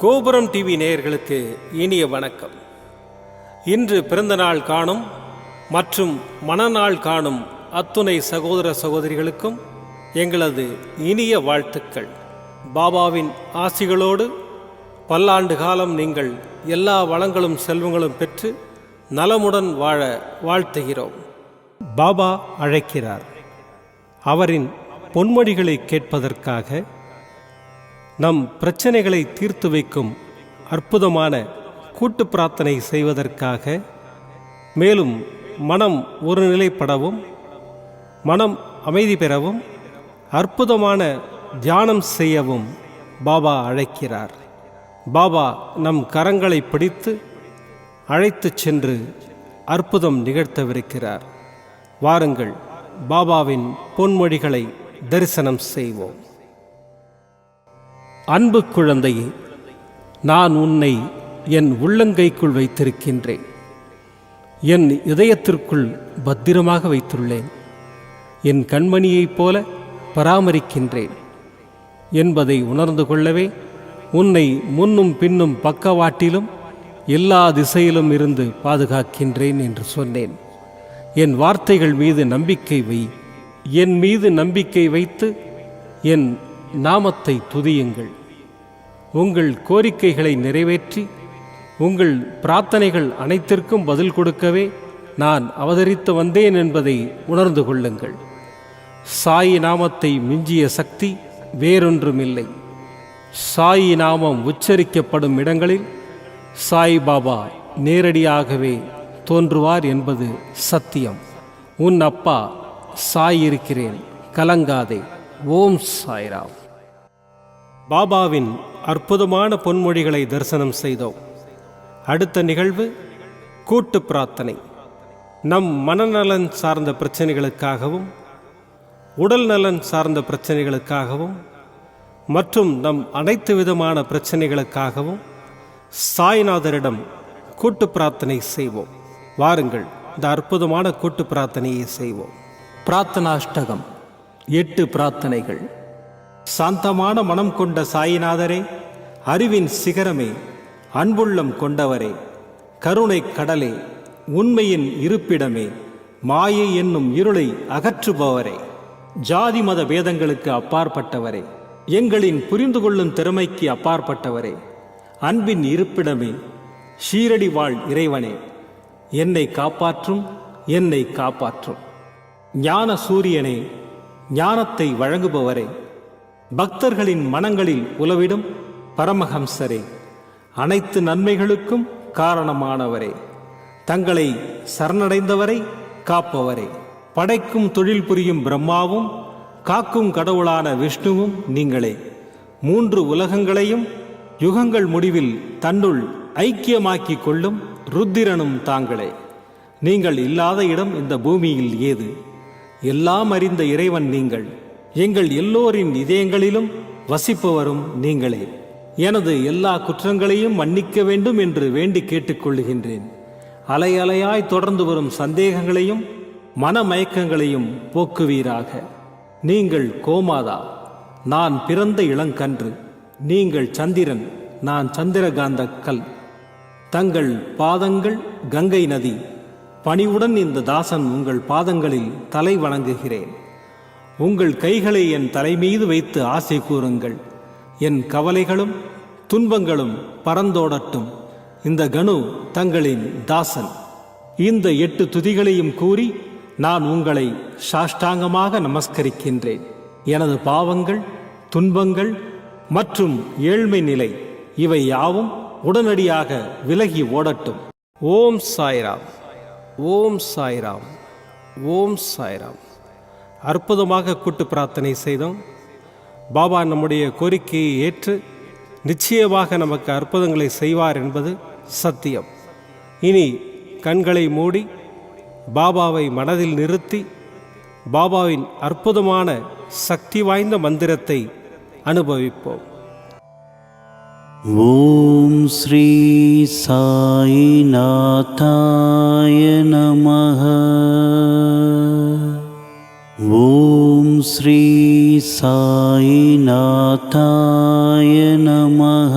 கோபுரம் டிவி நேயர்களுக்கு இனிய வணக்கம். இன்று பிறந்தநாள் காணும் மற்றும் மணநாள் காணும் அத்துணை சகோதர சகோதரிகளுக்கும் எங்களது இனிய வாழ்த்துக்கள். பாபாவின் ஆசிகளோடு பல்லாண்டு காலம் நீங்கள் எல்லா வளங்களும் செல்வங்களும் பெற்று நலமுடன் வாழ வாழ்த்துகிறோம். பாபா அழைக்கிறார். அவரின் பொன்மொழிகளை கேட்பதற்காக, நம் பிரச்சனைகளை தீர்த்து வைக்கும் அற்புதமான கூட்டு பிரார்த்தனை செய்வதற்காக, மேலும் மனம் ஒருநிலைப்படவும் மனம் அமைதி பெறவும் அற்புதமான தியானம் செய்யவும் பாபா அழைக்கிறார். பாபா நம் கரங்களை பிடித்து அழைத்துச் சென்று அற்புதம் நிகழ்த்தவிருக்கிறார். வாருங்கள், பாபாவின் பொன்மொழிகளை தரிசனம் செய்வோம். அன்பு குழந்தையே, நான் உன்னை என் உள்ளங்கைக்குள் வைத்திருக்கின்றேன். என் இதயத்திற்குள் பத்திரமாக வைத்துள்ளேன். என் கண்மணியைப் போல பராமரிக்கின்றேன் என்பதை உணர்ந்து கொள்ளவே உன்னை முன்னும் பின்னும் பக்கவாட்டிலும் எல்லா திசையிலும் இருந்து பாதுகாக்கின்றேன் என்று சொன்னேன். என் வார்த்தைகள் மீது நம்பிக்கை வை. என் மீது நம்பிக்கை வைத்து என் நாமத்தை துதியுங்கள். உங்கள் கோரிக்கைகளை நிறைவேற்றி உங்கள் பிரார்த்தனைகள் அனைத்திற்கும் பதில் கொடுக்கவே நான் அவதரித்து வந்தேன் என்பதை உணர்ந்து கொள்ளுங்கள். சாயி நாமத்தை மிஞ்சிய சக்தி வேறொன்றுமில்லை. சாயி நாமம் உச்சரிக்கப்படும் இடங்களில் சாய்பாபா நேரடியாகவே தோன்றுவார் என்பது சத்தியம். உன் அப்பா சாய் இருக்கிறேன், கலங்காதே. ஓம் சாய்ராம். பாபாவின் அற்புதமான பொன்மொழிகளை தரிசனம் செய்தோம். அடுத்த நிகழ்வு கூட்டு பிரார்த்தனை. நம் மனநலன் சார்ந்த பிரச்சனைகளுக்காகவும் உடல் நலன் சார்ந்த பிரச்சனைகளுக்காகவும் மற்றும் நம் அனைத்து விதமான பிரச்சனைகளுக்காகவும் சாய்நாதரிடம் கூட்டு பிரார்த்தனை செய்வோம். வாருங்கள், இந்த அற்புதமான கூட்டு பிரார்த்தனையை செய்வோம். பிரார்த்தனாஷ்டகம். 8 பிரார்த்தனைகள். சாந்தமான மனம் கொண்ட சாயிநாதரே, அறிவின் சிகரமே, அன்புள்ளம் கொண்டவரே, கருணை கடலே, உண்மையின் இருப்பிடமே, மாயை என்னும் இருளை அகற்றுபவரே, ஜாதி மத பேதங்களுக்கு அப்பாற்பட்டவரே, எங்களின் புரிந்து கொள்ளும் திறமைக்கு அப்பாற்பட்டவரே, அன்பின் இருப்பிடமே, ஷீரடி வாழ் இறைவனே, என்னை காப்பாற்றும், என்னை காப்பாற்றும். ஞான சூரியனே, ஞானத்தை வழங்குபவரே, பக்தர்களின் மனங்களில் உலவிடும் பரமஹம்சரே, அனைத்து நன்மைகளுக்கும் காரணமானவரே, தங்களை சரணடைந்தவரை காப்பவரே, படைக்கும் தொழில் புரியும் பிரம்மாவும் காக்கும் கடவுளான விஷ்ணுவும் நீங்களே. 3 உலகங்களையும் யுகங்கள் முடிவில் தன்னுள் ஐக்கியமாக்கிக் கொள்ளும் ருத்திரனும் தாங்களே. நீங்கள் இல்லாத இடம் இந்த பூமியில் ஏது? எல்லாம் அறிந்த இறைவன் நீங்கள். எங்கள் எல்லோரின் இதயங்களிலும் வசிப்பவரும் நீங்களே. எனது எல்லா குற்றங்களையும் மன்னிக்க வேண்டும் என்று வேண்டி கேட்டுக்கொள்ளுகின்றேன். அலை அலையாய் தொடர்ந்து வரும் சந்தேகங்களையும் மனமயக்கங்களையும் போக்குவீராக. நீங்கள் கோமாதா, நான் பிறந்த இளங்கன்று. நீங்கள் சந்திரன், நான் சந்திரகாந்த கல். தங்கள் பாதங்கள் கங்கை நதி. பணிவுடன் இந்த தாசன் உங்கள் பாதங்களில் தலை வணங்குகிறேன். உங்கள் கைகளை என் தலைமீது வைத்து ஆசை கூறுங்கள். என் கவலைகளும் துன்பங்களும் பறந்தோடட்டும். இந்த கணு தங்களின் தாசன். இந்த 8 துதிகளையும் கூறி நான் உங்களை சாஷ்டாங்கமாக நமஸ்கரிக்கின்றேன். எனது பாவங்கள், துன்பங்கள் மற்றும் ஏழ்மை நிலை இவை யாவும் உடனடியாக விலகி ஓடட்டும். ஓம் சாய்ராம், ஓம் சாய்ராம், ஓம் சாய்ராம். அற்புதமாக கூட்டு பிரார்த்தனை செய்தோம். பாபா நம்முடைய கோரிக்கையை ஏற்று நிச்சயமாக நமக்கு அற்புதங்களை செய்வார் என்பது சத்தியம். இனி கண்களை மூடி பாபாவை மனதில் நிறுத்தி பாபாவின் அற்புதமான சக்தி வாய்ந்த மந்திரத்தை அனுபவிப்போம். ஓம் ஸ்ரீ சாயிநாதாய நமஹ. ஓம் ஸ்ரீ சாயிநாதாய நமஹ.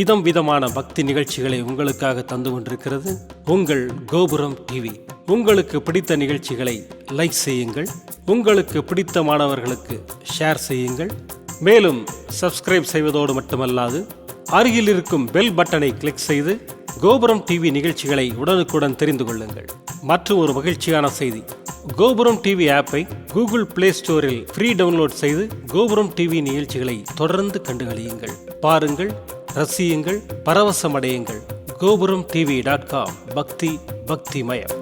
விதம் விதமான பக்தி நிகழ்ச்சிகளை உங்களுக்காக தந்து கொண்டிருக்கிறது உங்கள் கோபுரம் டிவி. உங்களுக்கு பிடித்த நிகழ்ச்சிகளை லைக் செய்யுங்கள், உங்களுக்கு பிடித்த மாணவர்களுக்கு ஷேர் செய்யுங்கள். மேலும் சப்ஸ்கிரைப் செய்வதோடு மட்டுமல்லாது அருகில் இருக்கும் பெல் பட்டனை கிளிக் செய்து கோபுரம் டிவி நிகழ்ச்சிகளை உடனுக்குடன் தெரிந்து கொள்ளுங்கள். மற்றும் ஒரு மகிழ்ச்சியான செய்தி, கோபுரம் டிவி ஆப்பை கூகுள் பிளே ஸ்டோரில் ஃப்ரீ டவுன்லோட் செய்து கோபுரம் டிவி நிகழ்ச்சிகளை தொடர்ந்து கண்டுகளியுங்கள், பாருங்கள், ரசியுங்கள், பரவசமடையுங்கள். gopuramtv.com பக்தி பக்திமயம்.